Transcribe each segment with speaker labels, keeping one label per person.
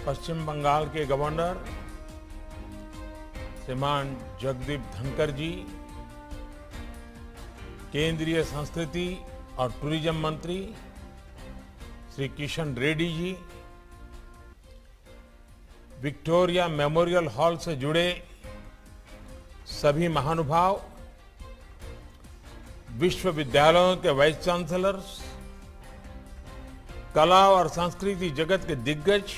Speaker 1: पश्चिम बंगाल के गवर्नर श्रीमान जगदीप धनखड़ जी, केंद्रीय संस्कृति और टूरिज्म मंत्री Shri Kishan Reddy ji, Victoria memorial hall से जुड़े सभी महानुभाव, विश्वविद्यालयों के वाइस चांसलर्स, कला और संस्कृति जगत के दिग्गज,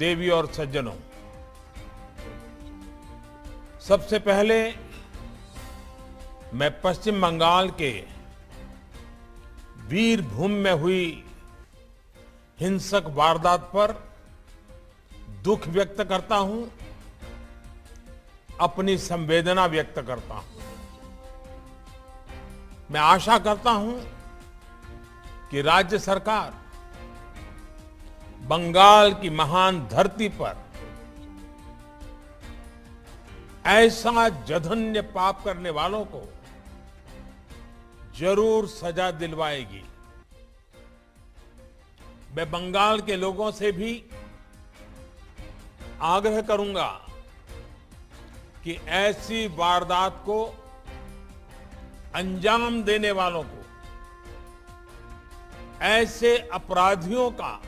Speaker 1: देवी और सज्जनों, सबसे पहले मैं पश्चिम बंगाल के वीरभूमि में हुई हिंसक वारदात पर दुख व्यक्त करता हूं, अपनी संवेदना व्यक्त करता हूं। मैं आशा करता हूं कि राज्य सरकार बंगाल की महान धरती पर ऐसा जघन्य पाप करने वालों को जरूर सजा दिलवाएगी। मैं बंगाल के लोगों से भी आग्रह करूंगा कि ऐसी वारदात को अंजाम देने वालों को, ऐसे अपराधियों का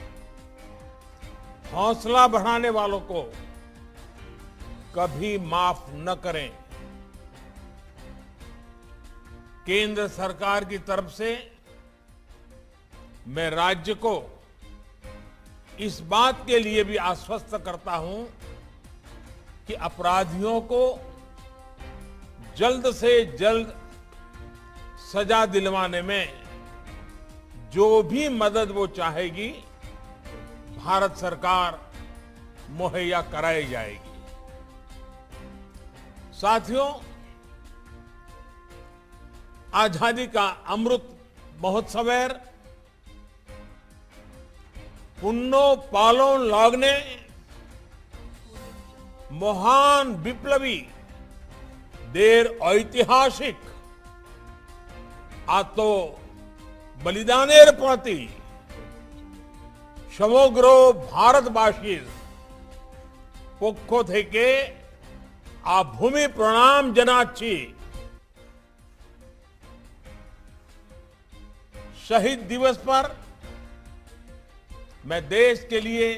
Speaker 1: हौसला बढ़ाने वालों को कभी माफ न करें। केंद्र सरकार की तरफ से मैं राज्य को इस बात के लिए भी आश्वस्त करता हूं कि अपराधियों को जल्द से जल्द सजा दिलवाने में जो भी मदद वो चाहेगी, भारत सरकार मुहैया कराई जाएगी। साथियों, आजादी का अमृत महोत्सवेर पुन्नो पालोन लागने महान विप्लवी देर ऐतिहासिक आतो बलिदानेर प्रति समग्र भारतवासीर पक्ष थेके आ भूमि प्रणाम जनाচ্ছি। शहीद दिवस पर मैं देश के लिए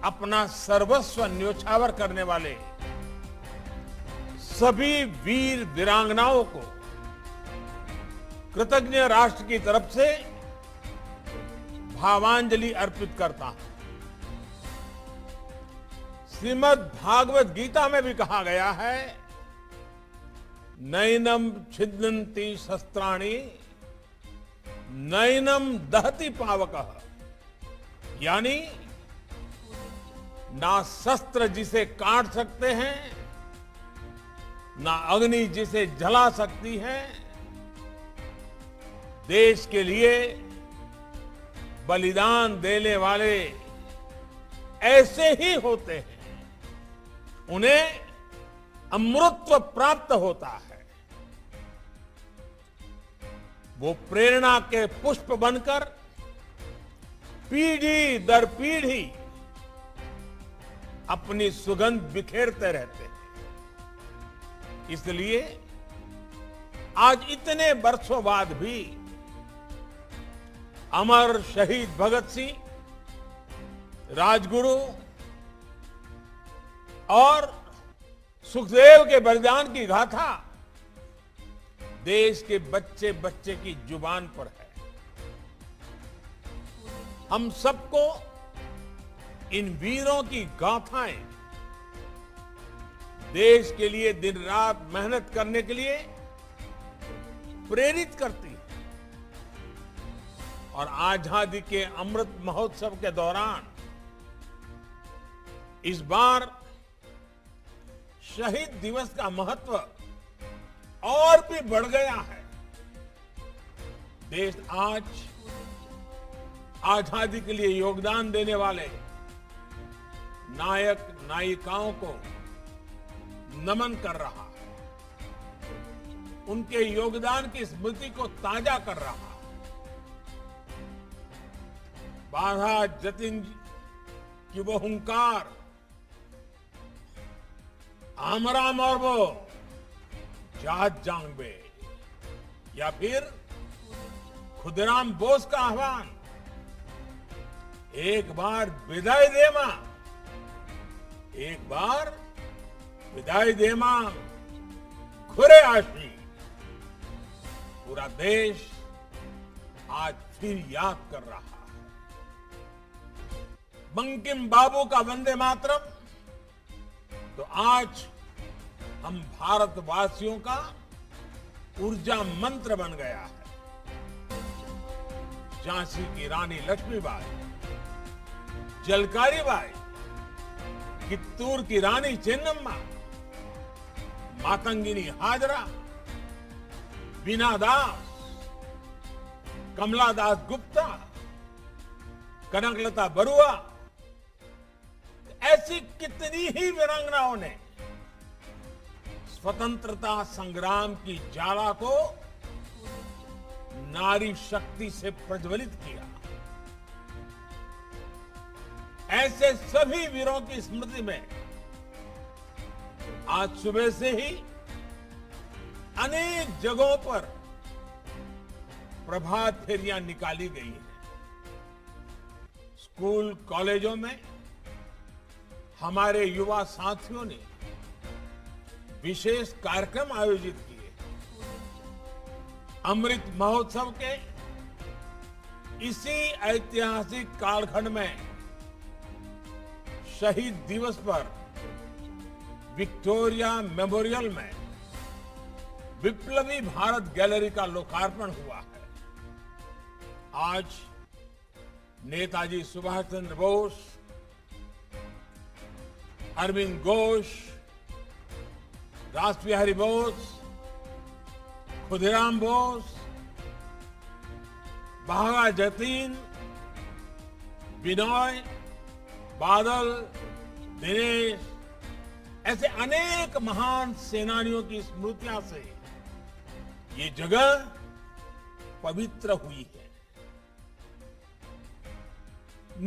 Speaker 1: अपना सर्वस्व न्योछावर करने वाले सभी वीर वीरांगनाओं को कृतज्ञ राष्ट्र की तरफ से भावांजलि अर्पित करता हूं। श्रीमद् भागवत गीता में भी कहा गया है, नैनम छिदन्ति शस्त्राणि नैनम दहति पावकः, यानी ना शस्त्र जिसे काट सकते हैं, ना अग्नि जिसे जला सकती है। देश के लिए बलिदान देने वाले ऐसे ही होते हैं, उन्हें अमृतत्व प्राप्त होता है। वो प्रेरणा के पुष्प बनकर पीढ़ी दर पीढ़ी अपनी सुगंध बिखेरते रहते हैं। इसलिए आज इतने वर्षों बाद भी अमर शहीद भगत सिंह, राजगुरु और सुखदेव के बलिदान की गाथा देश के बच्चे बच्चे की जुबान पर है। हम सबको इन वीरों की गाथाएं देश के लिए दिन रात मेहनत करने के लिए प्रेरित करती है। और आजादी के अमृत महोत्सव के दौरान इस बार शहीद दिवस का महत्व और भी बढ़ गया है। देश आज आजादी के लिए योगदान देने वाले नायक नायिकाओं को नमन कर रहा है, उनके योगदान की स्मृति को ताजा कर रहा है। बाधा जतिन की वो हुंकार, आमरा मॉर्बो, जात जांगबे, या फिर खुदराम बोस का आह्वान, एक बार विदाई दे मां, एक बार विदाई दे मां, खुरे आशी। पूरा देश आज फिर याद कर रहा है बंकिम बाबू का वंदे मातरम। तो आज हम भारतवासियों का ऊर्जा मंत्र बन गया है। झांसी की रानी लक्ष्मीबाई, जलकारी बाई, कित्तूर की रानी चेन्नम्मा, मातंगिनी हाजरा, बीना दास, कमला दास गुप्ता, कनकलता बरुआ, ऐसी कितनी ही वीरांगनाओं ने स्वतंत्रता संग्राम की ज्वाला को नारी शक्ति से प्रज्वलित किया। ऐसे सभी वीरों की स्मृति में आज सुबह से ही अनेक जगहों पर प्रभात फेरियां निकाली गई हैं। स्कूल कॉलेजों में हमारे युवा साथियों ने विशेष कार्यक्रम आयोजित किए। अमृत महोत्सव के इसी ऐतिहासिक कालखंड में शहीद दिवस पर विक्टोरिया मेमोरियल में विप्लवी भारत गैलरी का लोकार्पण हुआ है। आज नेताजी सुभाष चंद्र बोस, अरविंद घोष, रासबिहारी बोस, खुदीराम बोस, बाघा जतीन, बिनोय, बादल, दिनेश, ऐसे अनेक महान सेनानियों की स्मृतियां से ये जगह पवित्र हुई है।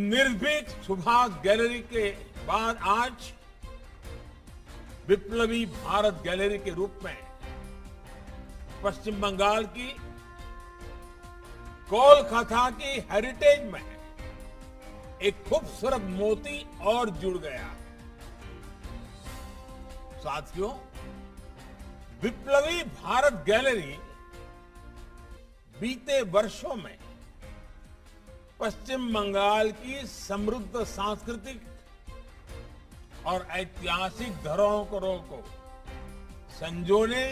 Speaker 1: निर्भीक सुभाष गैलरी के बाद आज विप्लवी भारत गैलरी के रूप में पश्चिम बंगाल की कोलकाता की हेरिटेज में एक खूबसूरत मोती और जुड़ गया। साथियों, विप्लवी भारत गैलरी बीते वर्षों में पश्चिम बंगाल की समृद्ध सांस्कृतिक और ऐतिहासिक धरोहरों को संजोने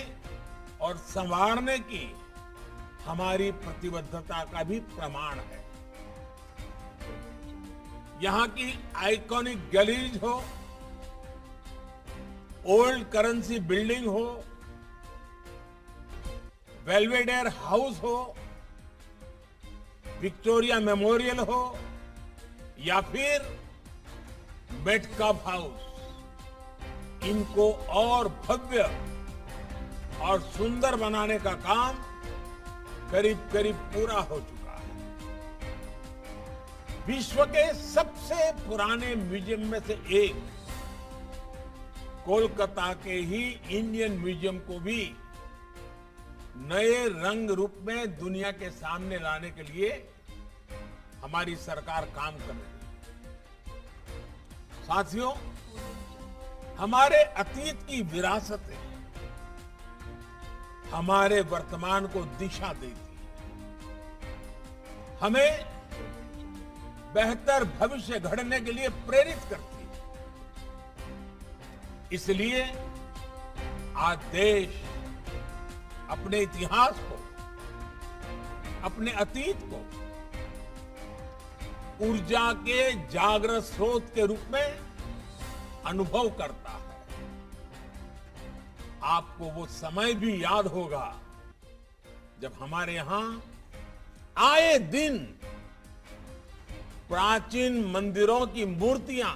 Speaker 1: और संवारने की हमारी प्रतिबद्धता का भी प्रमाण है। यहां की आइकॉनिक गैलरीज हो, ओल्ड करेंसी बिल्डिंग हो, बेल्वेडेयर हाउस हो, विक्टोरिया मेमोरियल हो या फिर मेटकाफ हाउस, इनको और भव्य और सुंदर बनाने का काम करीब करीब पूरा हो चुका है। विश्व के सबसे पुराने म्यूजियम में से एक कोलकाता के ही इंडियन म्यूजियम को भी नए रंग रूप में दुनिया के सामने लाने के लिए हमारी सरकार काम कर रही है। साथियों, हमारे अतीत की विरासतें हमारे वर्तमान को दिशा देती है, हमें बेहतर भविष्य गढ़ने के लिए प्रेरित करती है। इसलिए आज देश अपने इतिहास को, अपने अतीत को ऊर्जा के जागृत स्रोत के रूप में अनुभव करता है। आपको वो समय भी याद होगा जब हमारे यहां आए दिन प्राचीन मंदिरों की मूर्तियां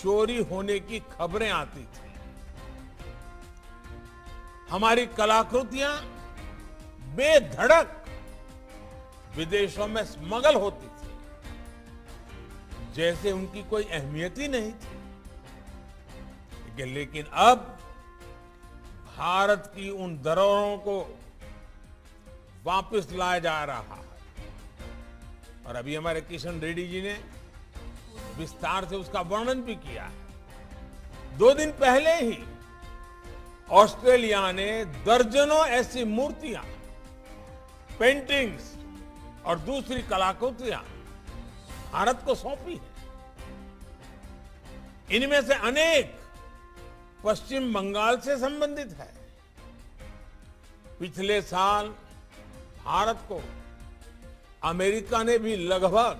Speaker 1: चोरी होने की खबरें आती थी। हमारी कलाकृतियां बेधड़क विदेशों में स्मगल होती थी। जैसे उनकी कोई अहमियत ही नहीं थी। लेकिन अब भारत की उन धरोहरों को वापस लाया जा रहा है और अभी हमारे किशन रेड्डी जी ने विस्तार से उसका वर्णन भी किया है। 2 दिन पहले ही ऑस्ट्रेलिया ने दर्जनों ऐसी मूर्तियां, पेंटिंग्स और दूसरी कलाकृतियां भारत को सौंपी है। इनमें से अनेक पश्चिम बंगाल से संबंधित है। पिछले साल भारत को अमेरिका ने भी लगभग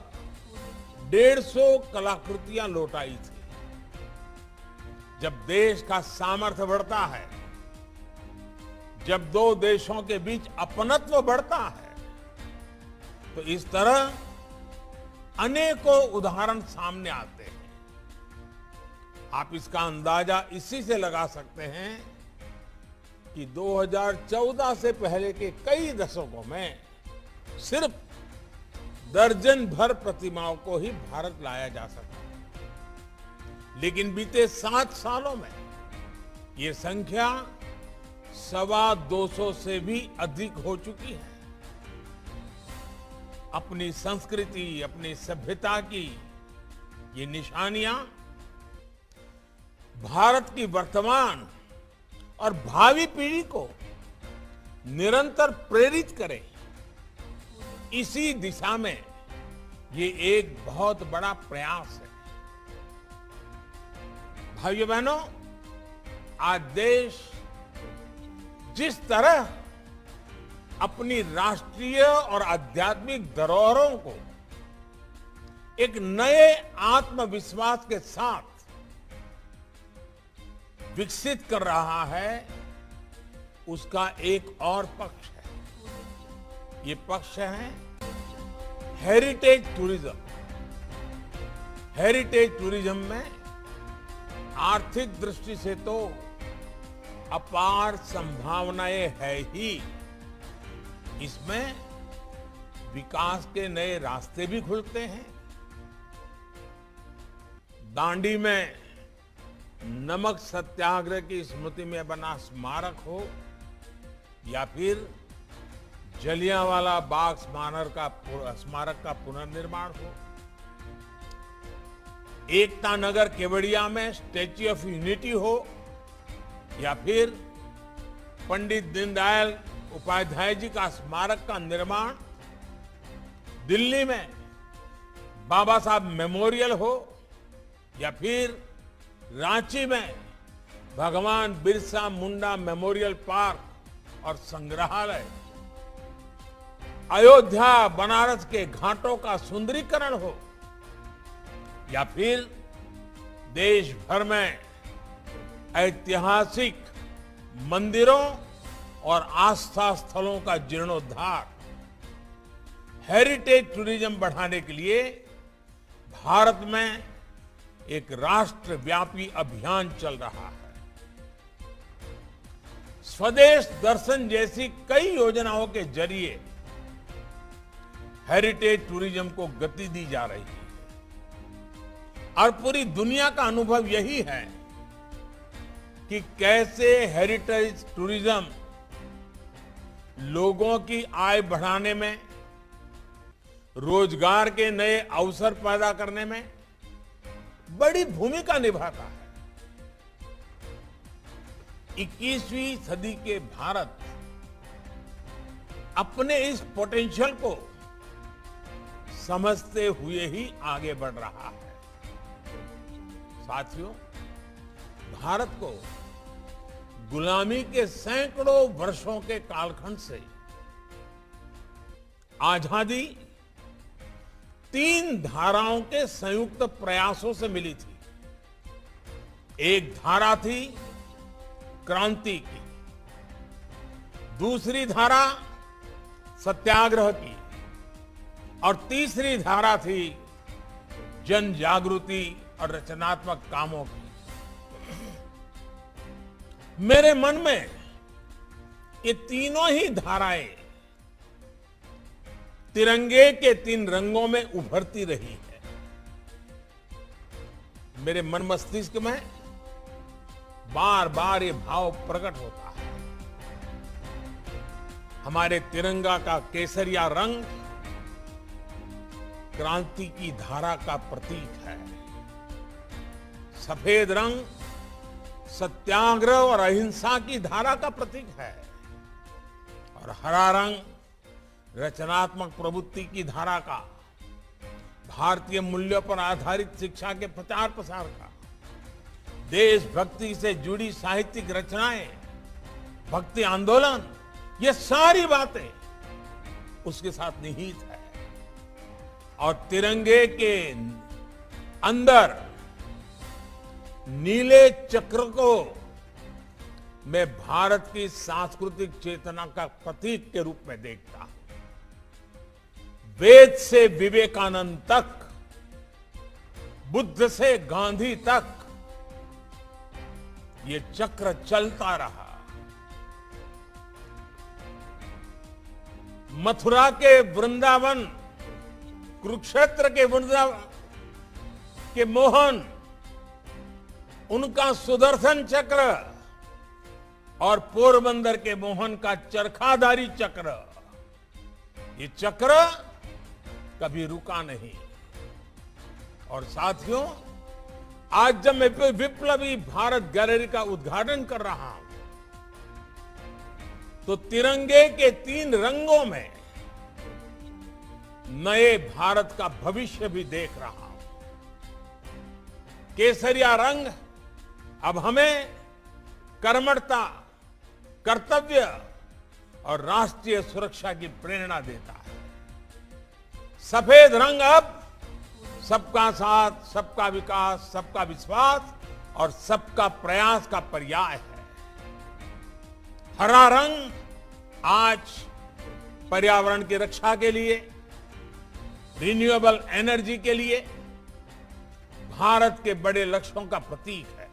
Speaker 1: 150 कलाकृतियां लौटाई थी। जब देश का सामर्थ्य बढ़ता है, जब 2 देशों के बीच अपनत्व बढ़ता है, तो इस तरह अनेकों उदाहरण सामने आते हैं। आप इसका अंदाजा इसी से लगा सकते हैं कि 2014 से पहले के कई दशकों में सिर्फ दर्जन भर प्रतिमाओं को ही भारत लाया जा सका, लेकिन बीते 7 सालों में ये संख्या 225 से भी अधिक हो चुकी है। अपनी संस्कृति, अपनी सभ्यता की ये निशानियां भारत की वर्तमान और भावी पीढ़ी को निरंतर प्रेरित करें, इसी दिशा में ये एक बहुत बड़ा प्रयास है। भाइयों बहनों, आज देश जिस तरह अपनी राष्ट्रीय और आध्यात्मिक धरोहरों को एक नए आत्मविश्वास के साथ विकसित कर रहा है, उसका एक और पक्ष है। ये पक्ष है हेरिटेज टूरिज्म। हेरिटेज टूरिज्म में आर्थिक दृष्टि से तो अपार संभावनाएं है ही, इसमें विकास के नए रास्ते भी खुलते हैं। दांडी में नमक सत्याग्रह की स्मृति में बना स्मारक हो या फिर जलियांवाला बाग स्मारक का पुनर्निर्माण हो, एकता नगर केवड़िया में स्टैच्यू ऑफ यूनिटी हो या फिर पंडित दीनदयाल उपाध्याय जी का स्मारक का निर्माण दिल्ली में बाबा साहब मेमोरियल हो या फिर रांची में भगवान बिरसा मुंडा मेमोरियल पार्क और संग्रहालय, अयोध्या बनारस के घाटों का सुंदरीकरण हो या फिर देश भर में ऐतिहासिक मंदिरों और आस्था स्थलों का जीर्णोद्धार, हेरिटेज टूरिज्म बढ़ाने के लिए भारत में एक राष्ट्रव्यापी अभियान चल रहा है। स्वदेश दर्शन जैसी कई योजनाओं के जरिए हेरिटेज टूरिज्म को गति दी जा रही है और पूरी दुनिया का अनुभव यही है कि कैसे हेरिटेज टूरिज्म लोगों की आय बढ़ाने में, रोजगार के नए अवसर पैदा करने में बड़ी भूमिका निभाता है। 21वीं सदी के भारत अपने इस पोटेंशियल को समझते हुए ही आगे बढ़ रहा है। साथियों, भारत को गुलामी के सैकड़ों वर्षों के कालखंड से आजादी 3 धाराओं के संयुक्त प्रयासों से मिली थी। एक धारा थी क्रांति की, दूसरी धारा सत्याग्रह की और तीसरी धारा थी जन जागृति और रचनात्मक कामों की। मेरे मन में ये तीनों ही धाराएं तिरंगे के 3 रंगों में उभरती रही है। मेरे मन मस्तिष्क में बार बार ये भाव प्रकट होता है। हमारे तिरंगा का केसरिया रंग क्रांति की धारा का प्रतीक है। सफेद रंग सत्याग्रह और अहिंसा की धारा का प्रतीक है और हरा रंग रचनात्मक प्रवृत्ति की धारा का, भारतीय मूल्यों पर आधारित शिक्षा के प्रचार प्रसार का, देशभक्ति से जुड़ी साहित्यिक रचनाएं, भक्ति आंदोलन, ये सारी बातें उसके साथ निहित है। और तिरंगे के अंदर नीले चक्र को मैं भारत की सांस्कृतिक चेतना का प्रतीक के रूप में देखता हूं। वेद से विवेकानंद तक, बुद्ध से गांधी तक ये चक्र चलता रहा। मथुरा के वृंदावन, कुरुक्षेत्र के वृंदावन के मोहन, उनका सुदर्शन चक्र और पोरबंदर के मोहन का चरखाधारी चक्र, ये चक्र कभी रुका नहीं। और साथियों, आज जब मैं विप्लवी भारत गैलरी का उद्घाटन कर रहा हूं तो तिरंगे के 3 रंगों में नए भारत का भविष्य भी देख रहा हूं। केसरिया रंग अब हमें कर्मठता, कर्तव्य और राष्ट्रीय सुरक्षा की प्रेरणा देता है। सफेद रंग अब सबका साथ, सबका विकास, सबका विश्वास और सबका प्रयास का पर्याय है। हरा रंग आज पर्यावरण की रक्षा के लिए, रिन्यूएबल एनर्जी के लिए भारत के बड़े लक्ष्यों का प्रतीक है।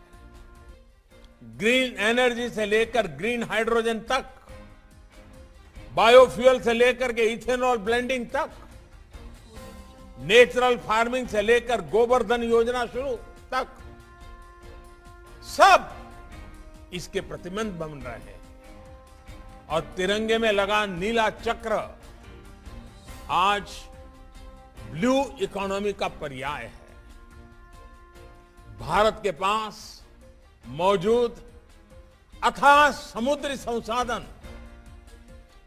Speaker 1: ग्रीन एनर्जी से लेकर ग्रीन हाइड्रोजन तक, बायोफ्यूल से लेकर के इथेनॉल ब्लेंडिंग तक, नेचुरल फार्मिंग से लेकर गोवर्धन योजना शुरू तक, सब इसके प्रतिबंध बन रहे हैं। और तिरंगे में लगा नीला चक्र आज ब्लू इकोनॉमी का पर्याय है। भारत के पास मौजूद अथाह समुद्री संसाधन,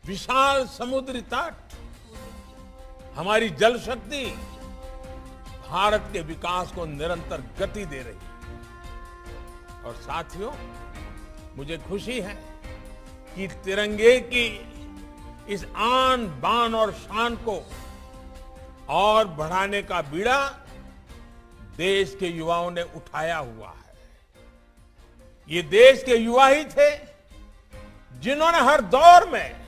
Speaker 1: विशाल समुद्री तट, हमारी जल शक्ति भारत के विकास को निरंतर गति दे रही है। और साथियों, मुझे खुशी है कि तिरंगे की इस आन बान और शान को और बढ़ाने का बीड़ा देश के युवाओं ने उठाया हुआ है। ये देश के युवा ही थे जिन्होंने हर दौर में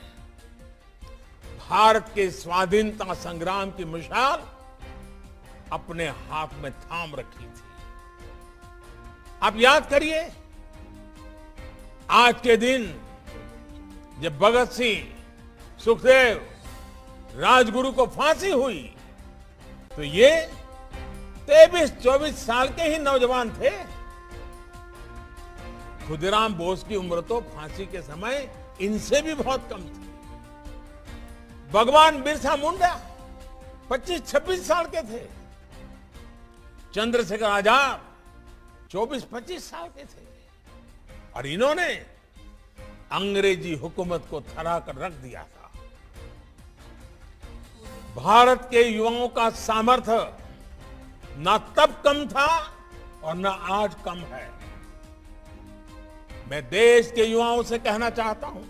Speaker 1: भारत के स्वाधीनता संग्राम की मिसाल अपने हाथ में थाम रखी थी। आप याद करिए, आज के दिन जब भगत सिंह, सुखदेव, राजगुरु को फांसी हुई तो ये 23-24 साल के ही नौजवान थे। खुदीराम बोस की उम्र तो फांसी के समय इनसे भी बहुत कम थी। भगवान बिरसा मुंडा 25-26 साल के थे। चंद्रशेखर आजाद 24-25 साल के थे। और इन्होंने अंग्रेजी हुकूमत को थरा कर रख दिया था। भारत के युवाओं का सामर्थ्य ना तब कम था और ना आज कम है। मैं देश के युवाओं से कहना चाहता हूं,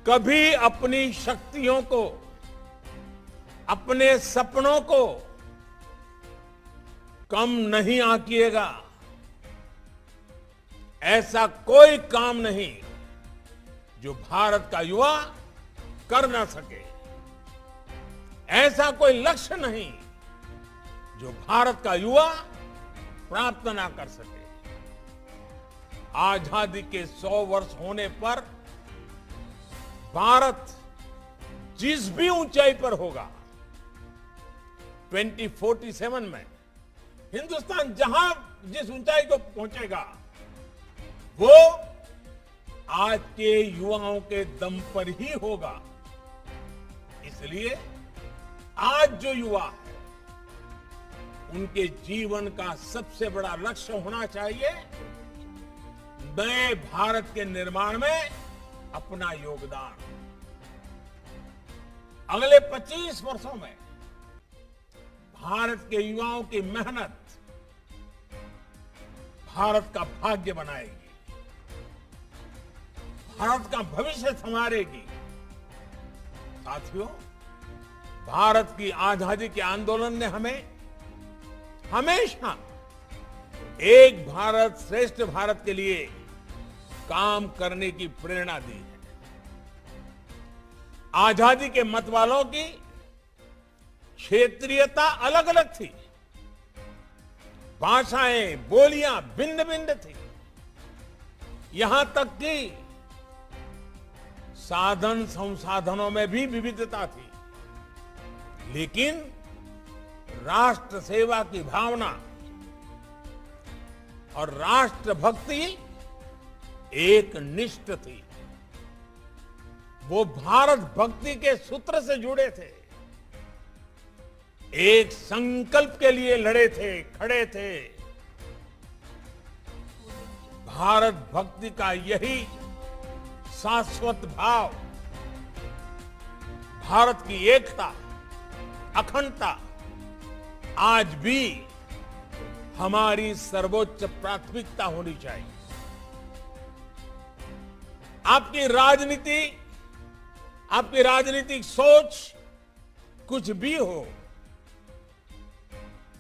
Speaker 1: कभी अपनी शक्तियों को, अपने सपनों को कम नहीं आंकिएगा। ऐसा कोई काम नहीं जो भारत का युवा कर ना सके। ऐसा कोई लक्ष्य नहीं जो भारत का युवा प्राप्त ना कर सके। आजादी के 100 वर्ष होने पर भारत जिस भी ऊंचाई पर होगा, 2047 में हिंदुस्तान जहां जिस ऊंचाई को पहुंचेगा वो आज के युवाओं के दम पर ही होगा। इसलिए आज जो युवा है उनके जीवन का सबसे बड़ा लक्ष्य होना चाहिए नए भारत के निर्माण में अपना योगदान। अगले 25 वर्षों में भारत के युवाओं की मेहनत भारत का भाग्य बनाएगी, भारत का भविष्य संवारेगी। साथियों, भारत की आजादी के आंदोलन ने हमें हमेशा एक भारत श्रेष्ठ भारत के लिए काम करने की प्रेरणा दी है। आजादी के मत वालों की क्षेत्रीयता अलग अलग थी, भाषाएं बोलियां भिन्न भिन्न थी, यहां तक कि साधन संसाधनों में भी विविधता थी। लेकिन राष्ट्र सेवा की भावना और राष्ट्र भक्ति एक निष्ठ थी। वो भारत भक्ति के सूत्र से जुड़े थे, एक संकल्प के लिए लड़े थे, खड़े थे। भारत भक्ति का यही शाश्वत भाव भारत की एकता, अखंडता आज भी हमारी सर्वोच्च प्राथमिकता होनी चाहिए। आपकी राजनीतिक सोच कुछ भी हो,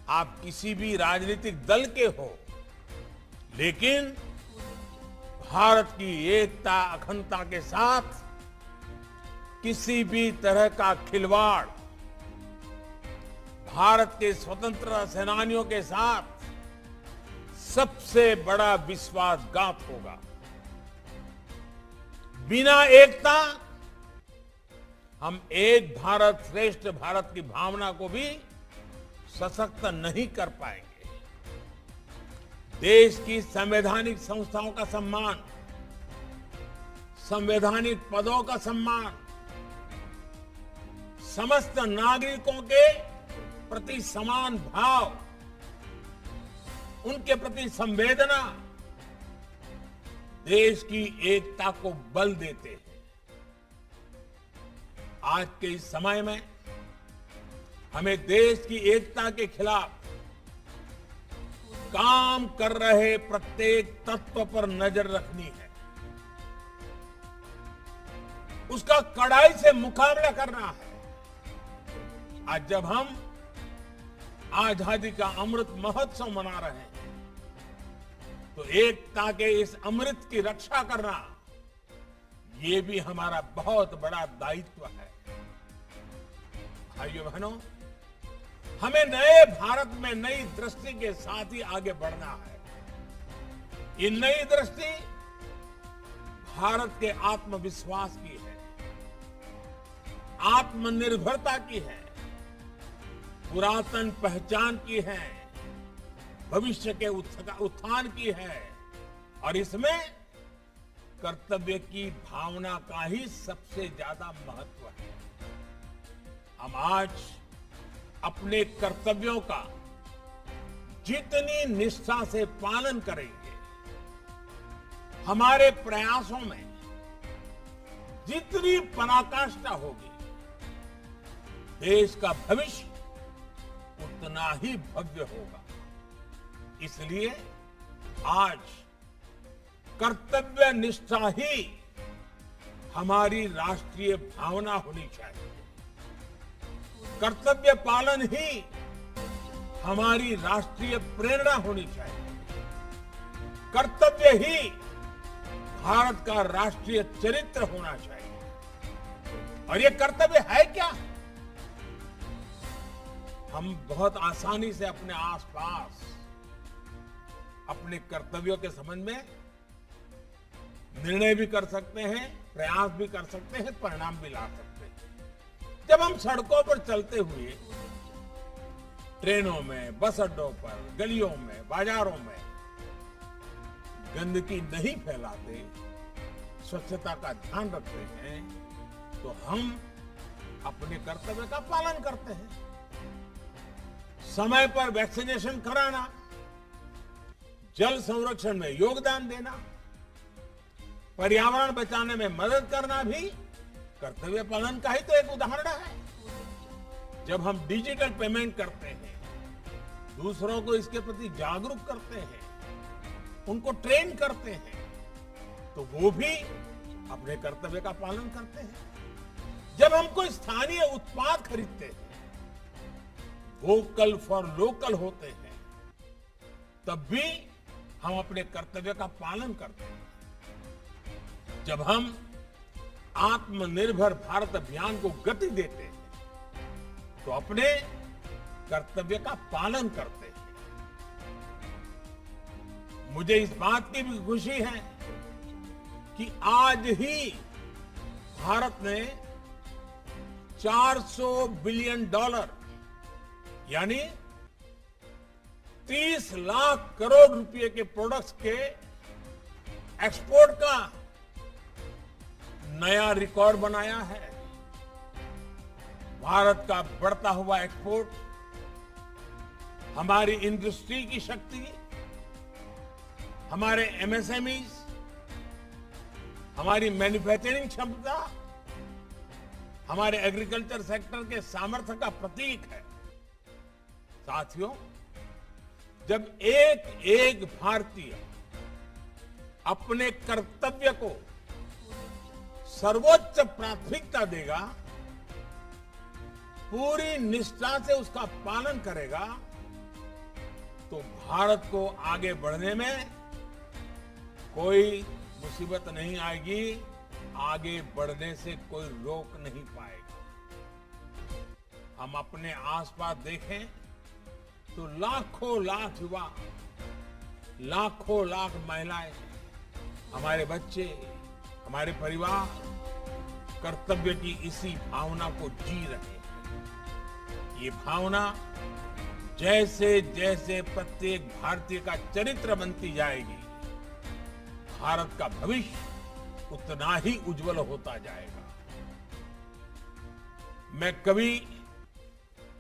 Speaker 1: आप किसी भी राजनीतिक दल के हो, लेकिन भारत की एकता अखंडता के साथ किसी भी तरह का खिलवाड़ भारत के स्वतंत्रता सेनानियों के साथ सबसे बड़ा विश्वासघात होगा। बिना एकता हम एक भारत श्रेष्ठ भारत की भावना को भी सशक्त नहीं कर पाएंगे। देश की संवैधानिक संस्थाओं का सम्मान, संवैधानिक पदों का सम्मान, समस्त नागरिकों के प्रति समान भाव, उनके प्रति संवेदना देश की एकता को बल देते हैं। आज के इस समय में हमें देश की एकता के खिलाफ काम कर रहे प्रत्येक तत्व पर नजर रखनी है, उसका कड़ाई से मुकाबला करना है। आज जब हम आजादी का अमृत महोत्सव मना रहे हैं तो एकता के इस अमृत की रक्षा करना ये भी हमारा बहुत बड़ा दायित्व है। भाइयों बहनों, हमें नए भारत में नई दृष्टि के साथ ही आगे बढ़ना है। ये नई दृष्टि भारत के आत्मविश्वास की है, आत्मनिर्भरता की है, पुरातन पहचान की है, भविष्य के उत्थान की है और इसमें कर्तव्य की भावना का ही सबसे ज्यादा महत्व है। हम आज अपने कर्तव्यों का जितनी निष्ठा से पालन करेंगे, हमारे प्रयासों में जितनी पराकाष्ठा होगी, देश का भविष्य उतना ही भव्य होगा। इसलिए आज कर्तव्य निष्ठा ही हमारी राष्ट्रीय भावना होनी चाहिए, कर्तव्य पालन ही हमारी राष्ट्रीय प्रेरणा होनी चाहिए, कर्तव्य ही भारत का राष्ट्रीय चरित्र होना चाहिए। और ये कर्तव्य है क्या? हम बहुत आसानी से अपने आसपास अपने कर्तव्यों के संबंध में निर्णय भी कर सकते हैं, प्रयास भी कर सकते हैं, परिणाम भी ला सकते हैं। जब हम सड़कों पर चलते हुए ट्रेनों में, बस अड्डों पर, गलियों में, बाजारों में गंदगी नहीं फैलाते, स्वच्छता का ध्यान रखते हैं, तो हम अपने कर्तव्य का पालन करते हैं। समय पर वैक्सीनेशन कराना, जल संरक्षण में योगदान देना, पर्यावरण बचाने में मदद करना भी कर्तव्य पालन का ही तो एक उदाहरण है। जब हम डिजिटल पेमेंट करते हैं, दूसरों को इसके प्रति जागरूक करते हैं, उनको ट्रेन करते हैं, तो वो भी अपने कर्तव्य का पालन करते हैं। जब हम कोई स्थानीय उत्पाद खरीदते हैं, वोकल फॉर लोकल होते हैं, तब भी हम अपने कर्तव्य का पालन करते हैं। जब हम आत्मनिर्भर भारत अभियान को गति देते हैं, तो अपने कर्तव्य का पालन करते हैं। मुझे इस बात की भी खुशी है कि आज ही भारत ने $400 बिलियन यानी 30 लाख करोड़ रुपए के प्रोडक्ट्स के एक्सपोर्ट का नया रिकॉर्ड बनाया है। भारत का बढ़ता हुआ एक्सपोर्ट हमारी इंडस्ट्री की शक्ति, हमारे एमएसएमईज, हमारी मैन्युफैक्चरिंग क्षमता, हमारे एग्रीकल्चर सेक्टर के सामर्थ्य का प्रतीक है। साथियों, जब एक एक भारतीय अपने कर्तव्य को सर्वोच्च प्राथमिकता देगा, पूरी निष्ठा से उसका पालन करेगा, तो भारत को आगे बढ़ने में कोई मुसीबत नहीं आएगी, आगे बढ़ने से कोई रोक नहीं पाएगा। हम अपने आसपास देखें तो लाखों लाख युवा, लाखों लाख महिलाएं, हमारे बच्चे, हमारे परिवार कर्तव्य की इसी भावना को जी रहे हैं। ये भावना जैसे जैसे प्रत्येक भारतीय का चरित्र बनती जाएगी, भारत का भविष्य उतना ही उज्जवल होता जाएगा। मैं कवि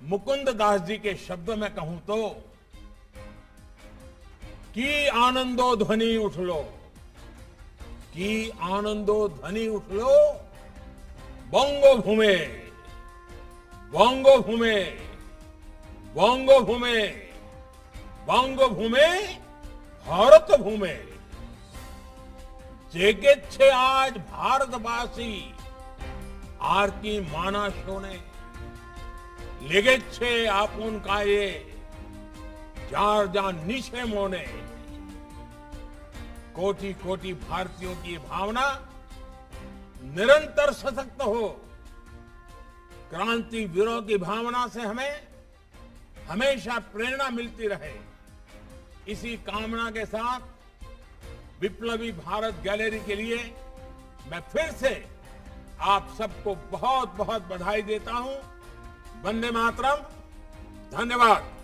Speaker 1: मुकुंद दास जी के शब्दों में कहूं तो, कि आनंदो ध्वनि उठ लो, कि आनंदो ध्वनि उठ लो, बंगो भूमे, बंगो भूमे, बंगो भूमे, बंगो भूमे, भारत भूमे। जेगेच्छे आज भारतवासी आर की माना शोने, लेगेच्छे आपुन काये जार जान निशे मोने। कोटि कोटि भारतीयों की भावना निरंतर सशक्त हो, क्रांति वीरों की भावना से हमें हमेशा प्रेरणा मिलती रहे। इसी कामना के साथ विप्लवी भारत गैलरी के लिए मैं फिर से आप सबको बहुत बहुत बधाई देता हूं। वंदे मातरम। धन्यवाद।